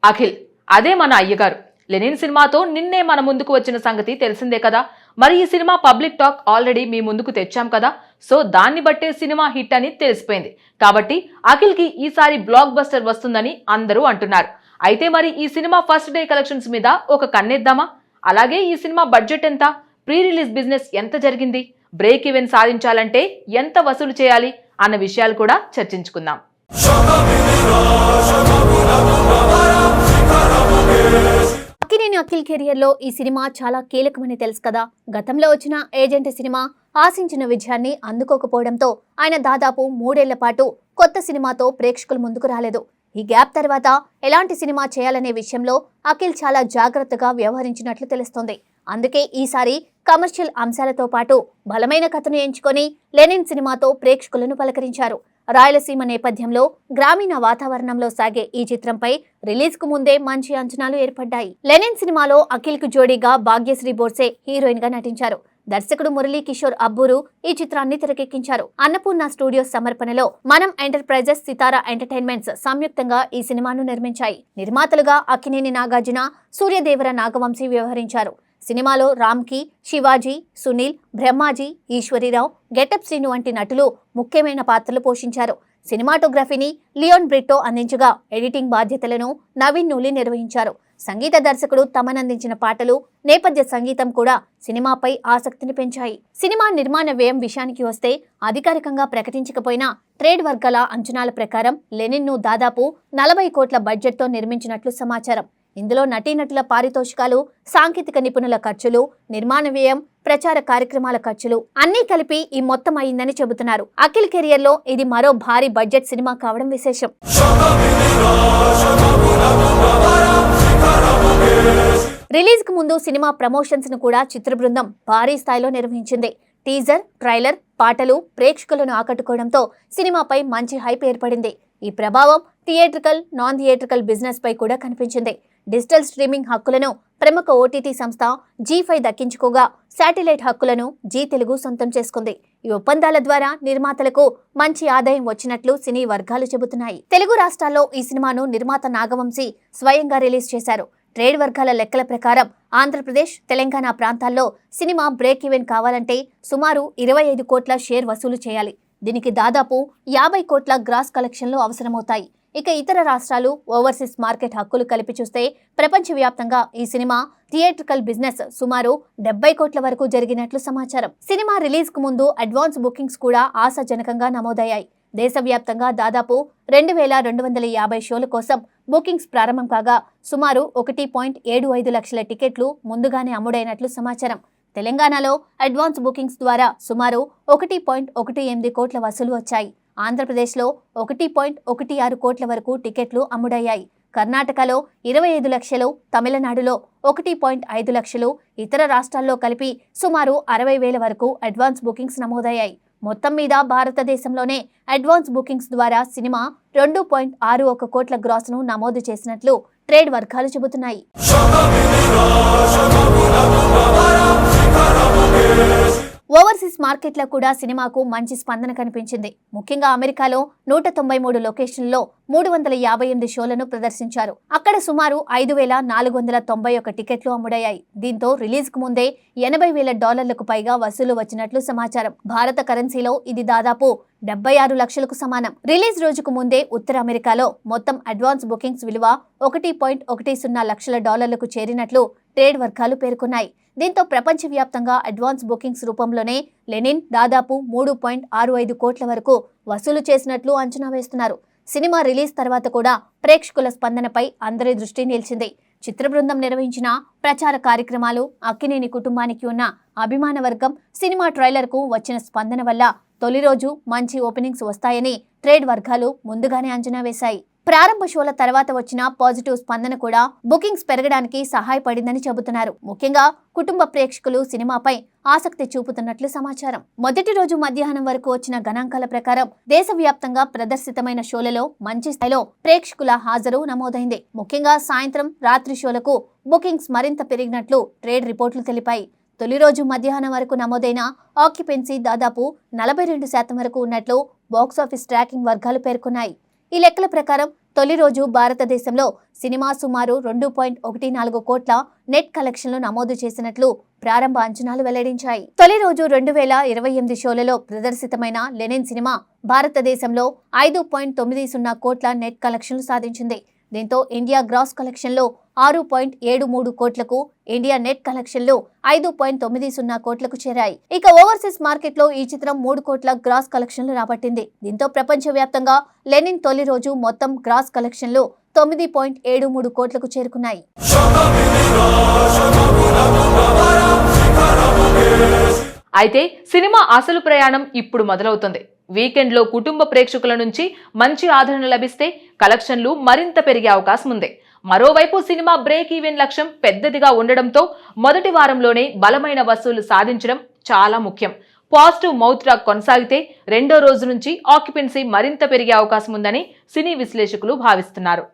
అఖిల్ అదే మన అయ్యగారు. లెనిన్ సినిమాతో నిన్నే మన ముందుకు వచ్చిన సంగతి తెలిసిందే కదా. మరి ఈ సినిమా పబ్లిక్ టాక్ ఆల్రెడీ మీ ముందుకు తెచ్చాం కదా. సో దాన్ని బట్టే సినిమా హిట్ అని తెలిసిపోయింది. కాబట్టి అఖిల్ కి ఈసారి బ్లాక్ బస్టర్ వస్తుందని అందరూ అంటున్నారు. అయితే మరి ఈ సినిమా ఫస్ట్ డే కలెక్షన్స్ మీద ఒక కన్నేద్దామా? అలాగే ఈ సినిమా బడ్జెట్ ఎంత, ప్రీ రిలీజ్ బిజినెస్ ఎంత జరిగింది, బ్రేక్ ఈవెన్ సాధించాలంటే ఎంత వసూలు చేయాలి అన్న విషయాలు కూడా చర్చించుకుందాం. అక్కినేని అఖిల్ కెరియర్ లో ఈ సినిమా చాలా కీలకమని తెలుసు కదా. గతంలో వచ్చిన ఏజెంట్ సినిమా ఆశించిన విజయాన్ని అందుకోకపోవడంతో ఆయన దాదాపు 3 ఏళ్ల పాటు కొత్త సినిమాతో ప్రేక్షకుల ముందుకు రాలేదు. ఈ గ్యాప్ తర్వాత ఎలాంటి సినిమా చేయాలనే విషయంలో అఖిల్ చాలా జాగ్రత్తగా వ్యవహరించినట్లు తెలుస్తోంది. అందుకే ఈసారి కమర్షియల్ అంశాలతో పాటు బలమైన కథను ఎంచుకొని లెనిన్ సినిమాతో ప్రేక్షకులను పలకరించారు. రాయలసీమ నేపథ్యంలో గ్రామీణ వాతావరణంలో సాగే ఈ చిత్రంపై రిలీజ్ కు ముందే మంచి అంచనాలు ఏర్పడ్డాయి. లెనిన్ సినిమాలో అఖిల్ కు జోడీగా భాగ్యశ్రీ బోర్సే హీరోయిన్ గా నటించారు. దర్శకుడు మురళీ కిషోర్ అబ్బూరు ఈ చిత్రాన్ని తెరకెక్కించారు. అన్నపూర్ణ స్టూడియోస్ సమర్పణలో మనం ఎంటర్ప్రైజెస్, సితారా ఎంటర్టైన్మెంట్స్ సంయుక్తంగా ఈ సినిమాను నిర్మించాయి. నిర్మాతలుగా అక్కినేని నాగార్జున, సూర్యదేవర నాగవంశీ వ్యవహరించారు. సినిమాలో రామ్కి, శివాజీ, సునీల్, బ్రహ్మాజీ, ఈశ్వరీరావు, గెటప్ శ్రీను వంటి నటులు ముఖ్యమైన పాత్రలు పోషించారు. సినిమాటోగ్రఫీని లియోన్ బ్రిట్టో అందించగా ఎడిటింగ్ బాధ్యతలను నవీన్ నూలి నిర్వహించారు. సంగీత దర్శకుడు తమనందించిన పాటలు, నేపథ్య సంగీతం కూడా సినిమాపై ఆసక్తిని పెంచాయి. సినిమా నిర్మాణ వ్యయం విషయానికి వస్తే అధికారికంగా ప్రకటించకపోయినా ట్రేడ్ వర్గాల అంచనాల ప్రకారం లెనిన్ ను దాదాపు 40 కోట్ల బడ్జెట్తో నిర్మించినట్లు సమాచారం. ఇందులో నటీనటుల పారితోషికాలు, సాంకేతిక నిపుణుల ఖర్చులు, నిర్మాణ వ్యయం, ప్రచార కార్యక్రమాల ఖర్చులు అన్నీ కలిపి ఈ మొత్తం అయిందని చెబుతున్నారు. అఖిల్ కెరియర్ లో ఇది మరో భారీ బడ్జెట్ సినిమా కావడం విశేషం. రిలీజ్ కు ముందు సినిమా ప్రమోషన్స్ ను కూడా చిత్ర బృందం భారీ స్థాయిలో నిర్వహించింది. టీజర్, ట్రైలర్, పాటలు ప్రేక్షకులను ఆకట్టుకోవడంతో సినిమాపై మంచి హైప్ ఏర్పడింది. ఈ ప్రభావం థియేట్రికల్, నాన్ థియేట్రికల్ బిజినెస్ పై కూడా కనిపించింది. డిజిటల్ స్ట్రీమింగ్ హక్కులను ప్రముఖ ఓటీటీ సంస్థ G5 దక్కించుకోగా శాటిలైట్ హక్కులను జీ తెలుగు సొంతం చేసుకుంది. ఈ ఒప్పందాల ద్వారా నిర్మాతలకు మంచి ఆదాయం వచ్చినట్లు సినీ వర్గాలు చెబుతున్నాయి. తెలుగు రాష్ట్రాల్లో ఈ సినిమాను నిర్మాత నాగవంశీ స్వయంగా రిలీజ్ చేశారు. ట్రేడ్ వర్గాల లెక్కల ప్రకారం ఆంధ్రప్రదేశ్, తెలంగాణ ప్రాంతాల్లో సినిమా బ్రేక్ ఈవెన్ కావాలంటే సుమారు 25 కోట్ల షేర్ వసూలు చేయాలి. దీనికి దాదాపు 50 కోట్ల గ్రాస్ కలెక్షన్లు అవసరమవుతాయి. ఇక ఇతర రాష్ట్రాలు, ఓవర్సీస్ మార్కెట్ హక్కులు కలిపి చూస్తే ప్రపంచవ్యాప్తంగా ఈ సినిమా థియేట్రికల్ బిజినెస్ సుమారు 70 కోట్ల వరకు జరిగినట్లు సమాచారం. సినిమా రిలీజ్ కు ముందు అడ్వాన్స్ బుకింగ్స్ కూడా ఆశాజనకంగా నమోదయ్యాయి. దేశవ్యాప్తంగా దాదాపు 2250 షోల కోసం బుకింగ్స్ ప్రారంభం కాగా సుమారు 1.75 లక్షల టికెట్లు ముందుగానే అమ్ముడైనట్లు సమాచారం. తెలంగాణలో అడ్వాన్స్ బుకింగ్స్ ద్వారా సుమారు 1.18 కోట్ల వసూలు వచ్చాయి. ఆంధ్రప్రదేశ్లో 1.16 కోట్ల వరకు టికెట్లు అమ్ముడయ్యాయి. కర్ణాటకలో 25 లక్షలు, తమిళనాడులో 1.5 లక్షలు, ఇతర రాష్ట్రాల్లో కలిపి సుమారు 60,000 వరకు అడ్వాన్స్ బుకింగ్స్ నమోదయ్యాయి. మొత్తం మీద భారతదేశంలోనే అడ్వాన్స్ బుకింగ్స్ ద్వారా సినిమా 2.61 కోట్ల గ్రాస్ ను నమోదు చేసినట్లు ట్రేడ్ వర్గాలు చెబుతున్నాయి. ఓవర్సీస్ మార్కెట్లో కూడా సినిమాకు మంచి స్పందన కనిపించింది. ముఖ్యంగా అమెరికాలో 193 లొకేషన్లలో 358 షోలను ప్రదర్శించారు. అక్కడ సుమారు 5,491 టికెట్లు అమ్ముడయ్యాయి. దీంతో రిలీజ్ కు ముందే $80,000 పైగా వసూలు వచ్చినట్లు సమాచారం. భారత కరెన్సీలో ఇది దాదాపు 76 లక్షలకు సమానం. రిలీజ్ రోజుకు ముందే ఉత్తర అమెరికాలో మొత్తం అడ్వాన్స్ బుకింగ్స్ విలువ $1.10 లక్షల చేరినట్లు ట్రేడ్ వర్గాలు పేర్కొన్నాయి. దీంతో ప్రపంచవ్యాప్తంగా అడ్వాన్స్ బుకింగ్స్ రూపంలోనే లెనిన్ దాదాపు 3.65 కోట్ల వరకు వసూలు చేసినట్లు అంచనా వేస్తున్నారు. సినిమా రిలీజ్ తర్వాత కూడా ప్రేక్షకుల స్పందనపై అందరి దృష్టి నిలిచింది. చిత్ర బృందం నిర్వహించిన ప్రచార కార్యక్రమాలు, అక్కినేని కుటుంబానికి ఉన్న అభిమాన వర్గం, సినిమా ట్రైలర్ కు వచ్చిన స్పందన వల్ల తొలి రోజు మంచి ఓపెనింగ్స్ వస్తాయని ట్రేడ్ వర్గాలు ముందుగానే అంచనా వేశాయి. ప్రారంభ షోల తర్వాత వచ్చిన పాజిటివ్ స్పందన కూడా బుకింగ్స్ పెరగడానికి సహాయపడిందని చెబుతున్నారు. ముఖ్యంగా కుటుంబ ప్రేక్షకులు సినిమాపై ఆసక్తి చూపుతున్నట్లు సమాచారం. మొదటి రోజు మధ్యాహ్నం వరకు వచ్చిన గణాంకాల ప్రకారం దేశవ్యాప్తంగా ప్రదర్శితమైన షోలలో మంచి స్థాయిలో ప్రేక్షకుల హాజరు నమోదైంది. ముఖ్యంగా సాయంత్రం, రాత్రి షోలకు బుకింగ్స్ మరింత పెరిగినట్లు ట్రేడ్ రిపోర్టులు తెలిపాయి. తొలి రోజు మధ్యాహ్నం వరకు నమోదైన ఆక్యుపెన్సీ దాదాపు 42% వరకు ఉన్నట్లు బాక్సాఫీస్ ట్రాకింగ్ వర్గాలు పేర్కొన్నాయి. ఈ లెక్కల ప్రకారం తొలి రోజు భారతదేశంలో సినిమా సుమారు 2.14 కోట్ల నెట్ కలెక్షన్లు నమోదు చేసినట్లు ప్రారంభ అంచనాలు వెల్లడించాయి. తొలి రోజు 2028 షోలలో ప్రదర్శితమైన లెనిన్ సినిమా భారతదేశంలో 5.90 కోట్ల నెట్ కలెక్షన్లు సాధించింది. దీంతో ఇండియా గ్రాస్ కలెక్షన్లో 6.73 కోట్లకు, ఇండియా నెట్ కలెక్షన్లు 5.90 కోట్లకు చేరాయి. ఇక ఓవర్సీస్ మార్కెట్లో ఈ చిత్రం 3 కోట్ల గ్రాస్ కలెక్షన్లు రాబట్టింది. దీంతో ప్రపంచవ్యాప్తంగా లెనిన్ తొలి రోజు మొత్తం గ్రాస్ కలెక్షన్లు 9.73 కోట్లకు చేరుకున్నాయి. అయితే సినిమా అసలు ప్రయాణం ఇప్పుడు మొదలవుతుంది. వీకెండ్లో కుటుంబ ప్రేక్షకుల నుంచి మంచి ఆదరణ లభిస్తే కలెక్షన్లు మరింత పెరిగే అవకాశం ఉంది. మరోవైపు సినిమా బ్రేక్ ఈవెన్ లక్ష్యం పెద్దదిగా ఉండడంతో మొదటి వారంలోనే బలమైన వసూలు సాధించడం చాలా ముఖ్యం. పాజిటివ్ మౌత్ టాక్ కొనసాగితే రెండో రోజు నుంచి ఆక్యుపెన్సీ మరింత పెరిగే అవకాశం ఉందని సినీ విశ్లేషకులు భావిస్తున్నారు.